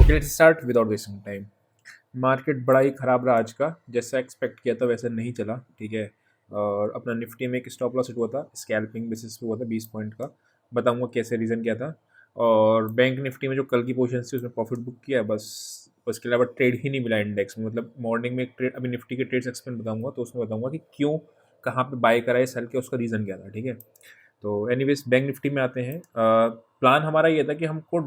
Okay, let's start without wasting time. Market बड़ा ही ख़राब रहा आज का, जैसा एक्सपेक्ट किया था वैसा नहीं चला। ठीक है। और अपना निफ्टी में एक स्टॉप लॉस हिट हुआ था, स्कैल्पिंग बेसिस पे हुआ था 20 पॉइंट का। बताऊंगा कैसे, रीज़न क्या था। और बैंक निफ्टी में जो कल की पोजीशन थी उसमें प्रॉफिट बुक किया बस। उसके अलावा ट्रेड ही नहीं मिला इंडेक्स में। मतलब मॉर्निंग में एक ट्रेड, अभी निफ्टी के ट्रेड सेक्शन में बताऊंगा, तो उसमें बताऊंगा कि क्यों, कहाँ पे बाय करा है सेल के, उसका रीज़न क्या था। ठीक है। तो एनीवेज बैंक निफ्टी में आते हैं। प्लान हमारा ये था कि हमको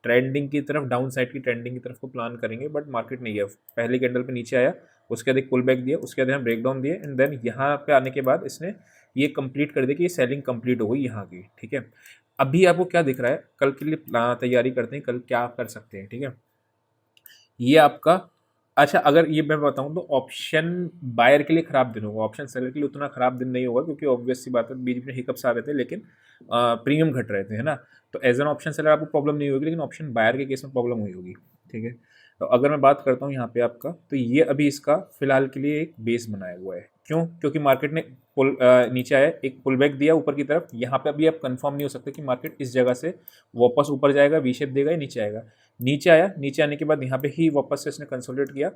ट्रेंडिंग की तरफ, डाउन साइड की ट्रेंडिंग की तरफ को प्लान करेंगे, बट मार्केट नहीं गया। पहले कैंडल पे नीचे आया, उसके बाद एक पुल बैक दिया, उसके बाद यहाँ ब्रेक डाउन दिए, एंड देन यहाँ पे आने के बाद इसने ये कंप्लीट कर दिया कि ये सेलिंग कंप्लीट हो गई यहाँ की। ठीक है। अभी आपको क्या दिख रहा है, कल के लिए तैयारी करते हैं, कल क्या कर सकते हैं। ठीक है। ये आपका, अच्छा अगर ये मैं बताऊं तो ऑप्शन बायर के लिए खराब दिन होगा, ऑप्शन सेलर के लिए उतना खराब दिन नहीं होगा, क्योंकि ऑब्वियस सी बात है बीच में हिकअप्स आ रहे थे, लेकिन प्रीमियम घट रहे थे, है ना। तो एज एन ऑप्शन सेलर आपको प्रॉब्लम नहीं होगी, लेकिन ऑप्शन बायर के केस में प्रॉब्लम हुई होगी। ठीक है। तो अगर मैं बात करता हूँ यहाँ पे आपका, तो ये अभी इसका फिलहाल के लिए एक बेस बनाया हुआ है। क्यों? क्योंकि मार्केट ने नीचे आया, एक पुल बैक दिया ऊपर की तरफ। यहाँ पे अभी आप कंफर्म नहीं हो सकते कि मार्केट इस जगह से वापस ऊपर जाएगा, वी शेप देगा या नीचे आएगा। नीचे आया, नीचे आने के बाद यहाँ पे ही वापस से इसने कंसोलिडेट किया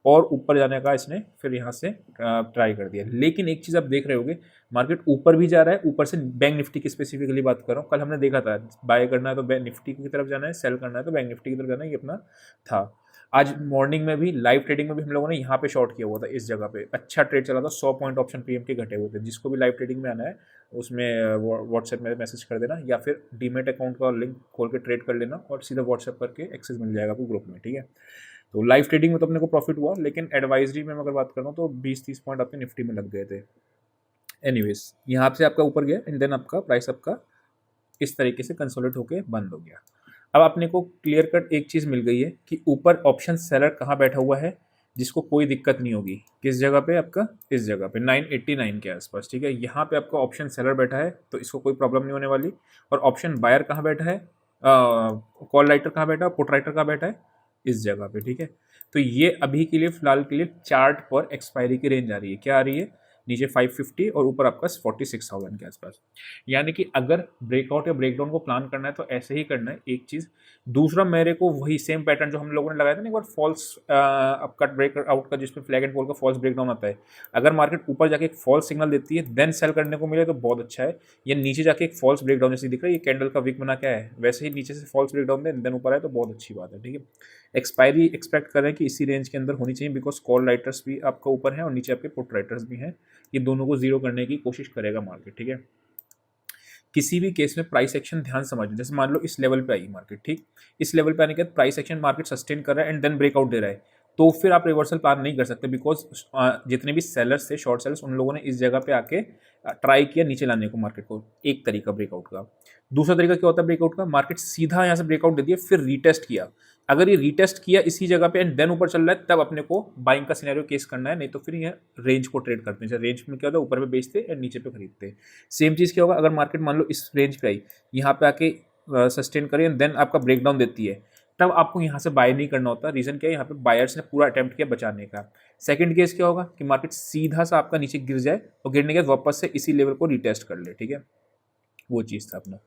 और ऊपर जाने का इसने फिर यहाँ से ट्राई कर दिया। लेकिन एक चीज़ आप देख रहे होगे, मार्केट ऊपर भी जा रहा है, ऊपर से बैंक निफ्टी की स्पेसिफिकली बात कर रहा हूँ। कल हमने देखा था, बाय करना है तो बैंक निफ्टी की तरफ जाना है, सेल करना है तो बैंक निफ्टी की तरफ जाना है, ये अपना था। आज मॉर्निंग में भी, लाइव ट्रेडिंग में भी हम लोगों ने यहाँ पे शॉर्ट किया हुआ था, इस जगह पे अच्छा ट्रेड चला था, 100 पॉइंट ऑप्शन पीएम के घटे हुए थे। जिसको भी लाइव ट्रेडिंग में आना है उसमें व्हाट्सएप में मैसेज कर देना, या फिर डीमेट अकाउंट का लिंक खोल के ट्रेड कर लेना और सीधा व्हाट्सएप करके एक्सेस मिल जाएगा आपको ग्रुप में। ठीक है। तो लाइव ट्रेडिंग में तो अपने को प्रॉफिट हुआ, लेकिन एडवाइजरी में अगर बात करूँ तो 20-30 पॉइंट आपके निफ्टी में लग गए थे। एनीवेज, यहाँ से आपका ऊपर गया एंड देन आपका प्राइस आपका इस तरीके से कंसोलिडेट होकर बंद हो गया। अब अपने को क्लियर कट एक चीज़ मिल गई है कि ऊपर ऑप्शन सेलर कहाँ बैठा हुआ है, जिसको कोई दिक्कत नहीं होगी। किस जगह पे आपका, इस जगह पे 989 के आसपास। ठीक है। यहाँ पे आपका ऑप्शन सेलर बैठा है, तो इसको कोई प्रॉब्लम नहीं होने वाली। और ऑप्शन बायर कहाँ बैठा है, कॉल राइटर कहाँ बैठा है, पुट राइटर कहाँ बैठा है, इस जगह पे। ठीक है। तो ये अभी के लिए, फिलहाल के लिए चार्ट पर एक्सपायरी की रेंज आ रही है। क्या आ रही है? नीचे 550 और ऊपर आपका 46,000 के आसपास। यानी कि अगर ब्रेकआउट या ब्रेकडाउन को प्लान करना है तो ऐसे ही करना है, एक चीज़। दूसरा, मेरे को वही सेम पैटर्न जो हम लोगों ने लगाया था ना एक बार, फॉल्स आपका ब्रेकआउट का, जिसमें फ्लैग एंड फॉल का फॉल्स ब्रेकडाउन आता है। अगर मार्केट ऊपर जाके एक फॉल्स सिग्नल देती है, देन सेल करने को मिले तो बहुत अच्छा है। या नीचे जाके एक फॉल्स ब्रेकडाउन जैसे दिख रहा है, ये कैंडल का वीक बना क्या है, वैसे ही नीचे से फॉल्स ब्रेकडाउन दे देन ऊपर आए तो बहुत अच्छी बात है। ठीक है। एक्सपायरी एक्सपेक्ट करें कि इसी रेंज के अंदर होनी चाहिए, बिकॉज कॉल राइटर्स भी आपका ऊपर हैं और नीचे आपके पुट राइटर्स भी हैं। ये दोनों को जीरो करने की कोशिश करेगा मार्केट। ठीक है। किसी भी केस में प्राइस एक्शन ध्यान समझ, जैसे मान लो इस लेवल पे आई मार्केट, ठीक, इस लेवल पे आने के बाद प्राइस एक्शन मार्केट सस्टेन कर रहा है एंड देन ब्रेकआउट दे रहा है, तो फिर आप रिवर्सल प्लान नहीं कर सकते, बिकॉज जितने भी सेलर्स थे, शॉर्ट सेलर्स, उन लोगों ने इस जगह पे आके ट्राई किया नीचे लाने को मार्केट को। एक तरीका ब्रेकआउट का। दूसरा तरीका क्या होता है ब्रेकआउट का, मार्केट सीधा यहाँ से ब्रेकआउट दे दिया, फिर रीटेस्ट किया। अगर ये रीटेस्ट किया इसी जगह पे एंड देन ऊपर चल रहा है, तब अपने को बाइंग का सिनेरियो केस करना है, नहीं तो फिर ये रेंज को ट्रेड करते हैं। रेंज में क्या होता है, ऊपर पे बेचते हैं नीचे पे खरीदते हैं। सेम चीज़ क्या होगा, अगर मार्केट मान लो इस रेंज पे आई, यहाँ पे आके सस्टेन करें एंड देन आपका ब्रेकडाउन देती है, तब आपको यहाँ से बाय नहीं करना होता। रीज़न क्या है, यहाँ पे बायर्स ने पूरा अटेम्प्ट किया बचाने का। सेकंड केस क्या होगा कि मार्केट सीधा सा आपका नीचे गिर जाए और गिरने के बाद वापस से इसी लेवल को रिटेस्ट कर ले। ठीक है। वो चीज़ था अपना।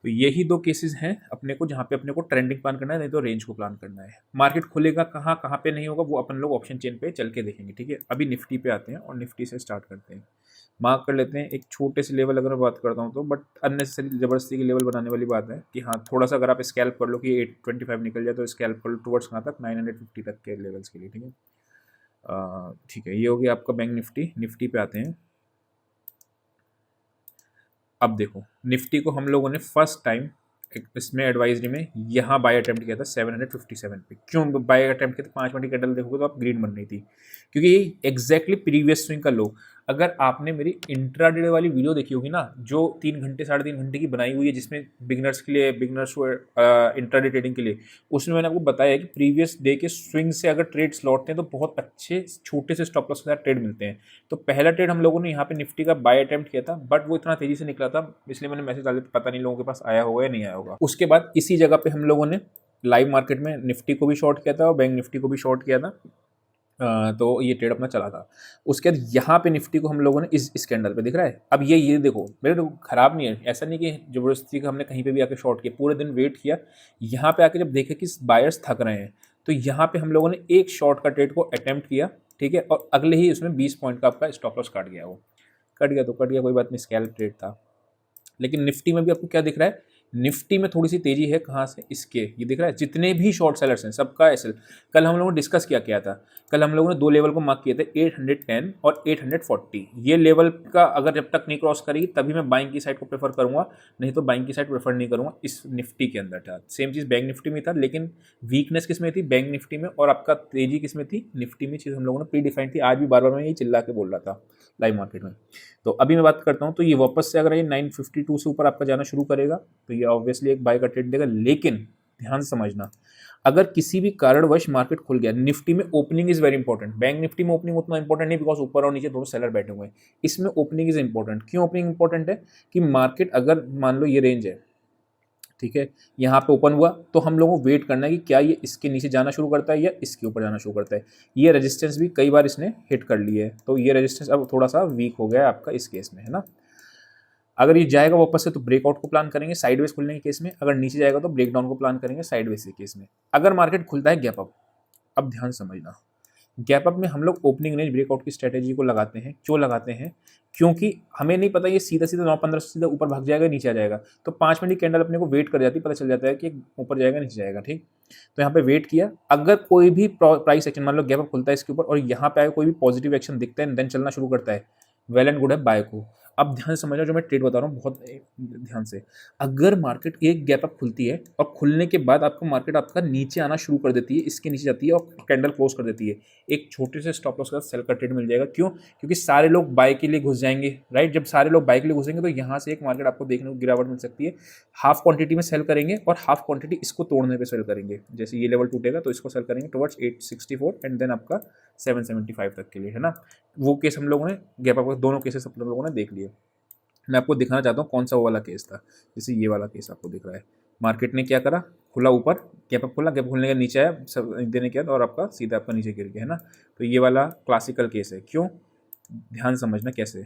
तो यही दो केसेस हैं अपने को, जहाँ पे अपने को ट्रेंडिंग प्लान करना है, नहीं तो रेंज को प्लान करना है। मार्केट खुलेगा कहाँ कहाँ पे नहीं होगा, वो अपन लोग ऑप्शन चेन पे चल के देखेंगे। ठीक है। अभी निफ्टी पे आते हैं और निफ्टी से स्टार्ट करते हैं। मार्क कर लेते हैं एक छोटे से लेवल, अगर मैं बात करता हूँ तो, बट अननेसेसरी ज़बरदस्ती की लेवल बनाने वाली बात है कि हाँ थोड़ा सा अगर आप स्कैल्प कर लो कि 825 निकल जाए, तो स्कैल्प कर लो टुवर्ड्स कहाँ तक, 950 तक के लेवल्स के लिए। ठीक है। ठीक है, ये हो गया आपका बैंक निफ्टी। निफ्टी पे आते हैं। अब देखो, निफ्टी को हम लोगों ने फर्स्ट टाइम इसमें एडवाइजरी में यहाँ बाय अटेम्प्ट किया था 757 पे। क्यों बाय अटेम्प्ट किया था? 5 मिनट कैंडल देखोगे तो आप ग्रीन बन रही थी, क्योंकि ये एग्जैक्टली प्रीवियस स्विंग का लो। अगर आपने मेरी इंट्राडे वाली वीडियो देखी होगी ना, जो 3 घंटे 3.5 घंटे की बनाई हुई है, जिसमें बिगनर्स के लिए, बिगनर्स इंट्राडे ट्रेडिंग के लिए, उसमें मैंने आपको बताया कि प्रीवियस डे के स्विंग से अगर ट्रेड्स लौटते हैं तो बहुत अच्छे छोटे से स्टॉप लॉस के साथ ट्रेड मिलते हैं। तो पहला ट्रेड हम लोगों ने यहाँ पे निफ्टी का बाय अटेम्प्ट किया था, बट वो इतना तेजी से निकला था, इसलिए मैंने मैसेज डाले, पता नहीं लोगों के पास आया होगा या नहीं आया होगा। उसके बाद इसी जगह पे हम लोगों ने लाइव मार्केट में निफ्टी को भी शॉर्ट किया था और बैंक निफ्टी को भी शॉर्ट किया था। तो ये ट्रेड अपना चला था। उसके बाद यहाँ पे निफ्टी को हम लोगों ने इस कैंडल पे दिख रहा है। अब ये देखो मेरे तो खराब नहीं है, ऐसा नहीं कि ज़बरदस्ती का हमने कहीं पे भी आके शॉर्ट किया, पूरे दिन वेट किया। यहाँ पे आके जब देखे कि बायर्स थक रहे हैं तो यहाँ पे हम लोगों ने एक शॉर्ट का ट्रेड को अटेम्प्ट किया, ठीक है, और अगले ही उसमें 20 पॉइंट का आपका स्टॉप लॉस काट गया। वो कट गया तो कट गया, कोई बात नहीं, स्कैल्प ट्रेड था। लेकिन निफ्टी में भी आपको क्या दिख रहा है, निफ्टी में थोड़ी सी तेजी है, कहाँ से, इसके ये दिख रहा है, जितने भी शॉर्ट सेलर्स हैं सबका एसएल। कल हम लोगों ने डिस्कस किया था, कल हम लोगों ने दो लेवल को मार्क किए थे, 810 और 840। ये लेवल का अगर जब तक नहीं क्रॉस करेगी तभी मैं बाइंग की साइड को प्रेफर करूंगा, नहीं तो बाइंग की साइड प्रेफर नहीं करूंगा। इस निफ्टी के अंदर था सेम चीज़ बैंक निफ्टी में था, लेकिन वीकनेस किस में थी, बैंक निफ्टी में, और आपका तेजी किस में थी, निफ्टी में। चीज़ हम लोगों ने प्री डिफाइन थी, आज भी बार बार मैं यही चिल्ला के बोल रहा था लाइव मार्केट में। तो अभी मैं बात करता हूँ, तो ये वापस से अगर ये 952 से ऊपर आपका जाना शुरू करेगा तो ये ऑब्वियसली एक बाय का ट्रेड देगा। लेकिन ध्यान से समझना, अगर किसी भी कारणवश मार्केट खुल गया, निफ्टी में opening is very important. Bank Nifty में ओपनिंग उतना इंपॉर्टेंट नहीं, बिकॉज ऊपर और नीचे दोनों सेलर बैठे हुए हैं। इसमें ओपनिंग इज इंपॉर्टेंट। क्यों ओपनिंग इंपॉर्टेंट है, कि मार्केट अगर मान लो ये रेंज है, ठीक है, यहाँ पे ओपन हुआ तो हम लोगों को वेट करना है कि क्या ये इसके नीचे जाना शुरू करता है या इसके ऊपर जाना शुरू करता है। ये रेजिस्टेंस भी कई बार इसने हिट कर ली है, तो ये रेजिस्टेंस अब थोड़ा सा वीक हो गया है आपका इस केस में, है ना। अगर ये जाएगा वापस से तो ब्रेकआउट को प्लान करेंगे साइडवेज खुलने के केस में, अगर नीचे जाएगा तो ब्रेकडाउन को प्लान करेंगे साइडवेज के केस में। अगर मार्केट खुलता है गैप अप, अब ध्यान समझना, गैप अप में हम लोग ओपनिंग रेंज ब्रेकआउट की स्ट्रेटेजी को लगाते हैं। क्यों लगाते हैं, क्योंकि हमें नहीं पता ये सीधा सीधा 9-15 से सीधा ऊपर भाग जाएगा नीचे आ जाएगा, तो 5 मिनट की कैंडल अपने को वेट कर जाती है, पता चल जाता है कि ऊपर जाएगा नीचे जाएगा, ठीक। तो यहाँ पे वेट किया, अगर कोई भी प्राइस एक्शन मान लो गैप अप खुलता है इसके ऊपर और यहाँ पे आगे कोई भी पॉजिटिव एक्शन दिखता है देन चलना शुरू करता है, वेल एंड गुड है, बाय को। अब ध्यान से समझना जो मैं ट्रेड बता रहा हूँ बहुत ध्यान से। अगर मार्केट एक गैप अप खुलती है और खुलने के बाद आपको मार्केट आपका नीचे आना शुरू कर देती है, इसके नीचे जाती है और कैंडल क्लोज कर देती है, एक छोटे से स्टॉप लॉस के साथ सेल का ट्रेड मिल जाएगा। क्यों, क्योंकि सारे लोग बाय के लिए घुस जाएंगे, राइट। जब सारे लोग बाय के लिए घुसेंगे तो यहाँ से एक मार्केट आपको देखने को गिरावट मिल सकती है। हाफ क्वांटिटी में सेल करेंगे और हाफ क्वांटिटी इसको तोड़ने पे सेल करेंगे। जैसे ये लेवल टूटेगा तो इसको सेल करेंगे टुवर्ड्स 864 एंड देन आपका 775 तक के लिए, है ना। वो केस हम लोगों ने गैप अप, दोनों केसेस हम लोगों ने देख लिए। मैं आपको दिखाना चाहता हूँ कौन सा वो वाला केस था। जैसे ये वाला केस आपको दिख रहा है, मार्केट ने क्या करा, खुला ऊपर, गैप अप खुला, गैप खुलने के नीचे आया सब देने के बाद और आपका सीधा आपका नीचे गिर गया, है ना। तो ये वाला क्लासिकल केस है। क्यों, ध्यान समझना कैसे।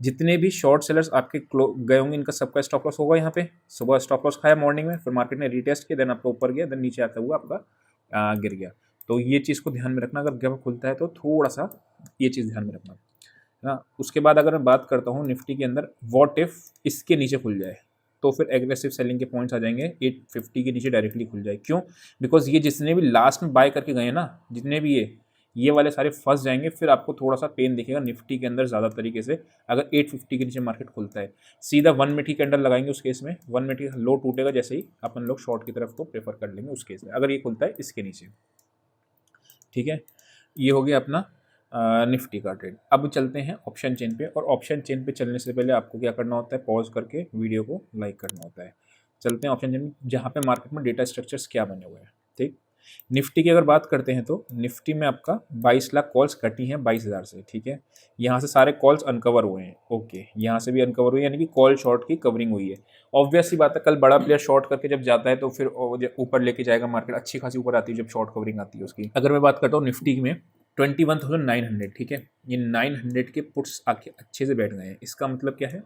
जितने भी शॉर्ट सेलर्स आपके गए होंगे इनका सबका स्टॉप लॉस होगा यहाँ पे। सुबह स्टॉप लॉस खाया मॉर्निंग में, फिर मार्केट ने रीटेस्ट किया, देन आपका ऊपर गया, देन नीचे आता हुआ आपका गिर गया। तो ये चीज़ को ध्यान में रखना, अगर गैप खुलता है तो थोड़ा सा ये चीज़ ध्यान में रखना, है ना। उसके बाद अगर मैं बात करता हूँ निफ्टी के अंदर, व्हाट इफ इसके नीचे खुल जाए, तो फिर एग्रेसिव सेलिंग के पॉइंट्स आ जाएंगे, 850 के नीचे डायरेक्टली खुल जाए। क्यों, बिकॉज ये जितने भी लास्ट में बाय करके गए हैं ना, जितने भी ये वाले सारे फंस जाएंगे। फिर आपको थोड़ा सा पेन दिखेगा निफ्टी के अंदर ज़्यादा तरीके से, अगर 850 के नीचे मार्केट खुलता है। सीधा 1 मिनट की कैंडल लगाएंगे उस केस में, 1 मिनट की लो टूटेगा जैसे ही अपन लोग शॉर्ट की तरफ को प्रेफर कर लेंगे उस केस में, अगर ये खुलता है इसके नीचे, ठीक है। ये हो गया अपना निफ्टी का ट्रेड। अब चलते हैं ऑप्शन चेन पे, और ऑप्शन चेन पे चलने से पहले आपको क्या करना होता है, पॉज करके वीडियो को लाइक करना होता है। चलते हैं ऑप्शन चेन में, जहाँ पे मार्केट में डेटा स्ट्रक्चर्स क्या बने हुए हैं, ठीक। निफ्टी की अगर बात करते हैं तो निफ्टी में आपका 22 लाख कॉल्स कटी हैं 22,000 से, ठीक है। यहाँ से सारे कॉल्स अनकवर हुए हैं, ओके, यहाँ से भी अनकवर हुई है, यानी कि कॉल शॉर्ट की कवरिंग हुई है। ऑब्वियस सी बात है, कल बड़ा प्लेयर शॉर्ट करके जब जाता है तो फिर ऊपर लेके जाएगा मार्केट, अच्छी खासी ऊपर आती है जब शॉर्ट कवरिंग आती है उसकी। अगर मैं बात करता हूँ निफ्टी में 21,900, ठीक है, ये 900 के पुट्स आके अच्छे से बैठ गए हैं। इसका मतलब क्या है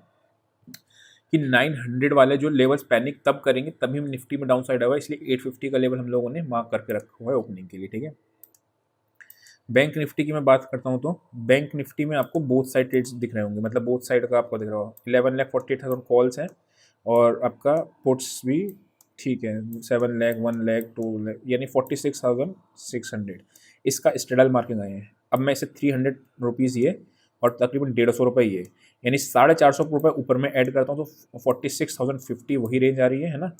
कि 900 वाले जो लेवल्स पैनिक तब करेंगे तभी हम निफ्टी में डाउन साइड आएगा, इसलिए 850 का लेवल हम लोगों ने मार्क करके रखा हुआ है ओपनिंग के लिए, ठीक है। बैंक निफ्टी की मैं बात करता हूँ तो बैंक निफ्टी में आपको बोथ साइड ट्रेड्स दिख रहे होंगे, मतलब बोथ साइड का आपको दिख रहा होगा। 11,48,000 कॉल्स हैं और आपका पुट्स भी ठीक है, 7 लाख, 1 लाख, 2 लाख, यानी 46,600 इसका स्ट्रेडल मार्किंग आए हैं। अब मैं इसे 300 रुपीज़ ये और तकरीबन 150 रुपये ये, यानी 450 रुपये ऊपर में ऐड करता हूँ तो 46,050 वही रेंज आ रही है ना।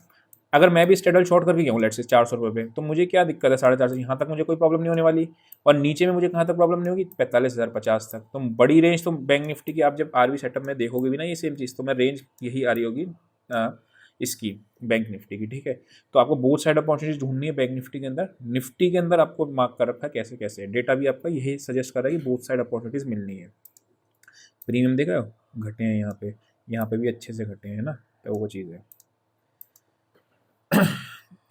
अगर मैं भी स्ट्रेडल शॉर्ट करके गया हूँ लेट से 400 रुपये पे, तो मुझे क्या दिक्कत है, 450 यहाँ तक मुझे कोई प्रॉब्लम नहीं होने वाली। और नीचे में मुझे कहाँ तक प्रॉब्लम नहीं होगी, 45,050 तक। तो बड़ी रेंज तो बैंक निफ्टी की आप जब आरबी सेटअप में देखोगे भी ना ये सेम चीज़, तो मैं रेंज यही आ रही होगी इसकी बैंक निफ्टी की, ठीक है। तो आपको बोथ साइड अपॉर्चुनिटीज ढूंढनी है बैंक निफ्टी के अंदर। निफ्टी के अंदर आपको मार्क कर रखा है कैसे कैसे, डेटा भी आपका यही सजेस्ट कर रहा है कि बोथ साइड अपॉर्चुनिटीज मिलनी है। प्रीमियम देख रहे हो घटे हैं यहाँ पे भी अच्छे से घटे हैं ना, तो वो चीज़ है।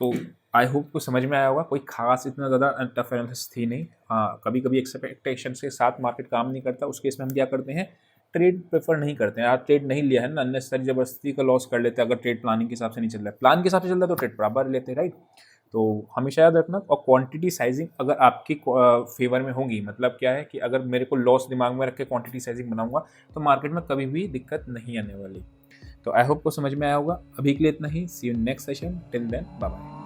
तो आई होप को समझ में आया होगा, कोई खास इतना ज़्यादा टफ एनालिसिस थी नहीं। हाँ, कभी कभी एक्सपेक्टेशंस के साथ मार्केट काम नहीं करता, उस केस में हम क्या करते हैं, ट्रेड प्रेफर नहीं करते हैं यार। ट्रेड नहीं लिया है ना, अननेसेसरी ज़बरदस्ती का लॉस कर लेते हैं अगर ट्रेड प्लानिंग के हिसाब से नहीं चल रहा है। प्लान के हिसाब से चल रहा है तो ट्रेड बराबर लेते हैं, राइट। तो हमेशा याद रखना। और क्वांटिटी साइजिंग अगर आपकी फेवर में होगी, मतलब क्या है कि अगर मेरे को लॉस दिमाग में रख के क्वांटिटी साइजिंग बनाऊंगा तो मार्केट में कभी भी दिक्कत नहीं आने वाली। तो आई होप को समझ में आया होगा। अभी के लिए इतना ही। See you next session, till then bye bye.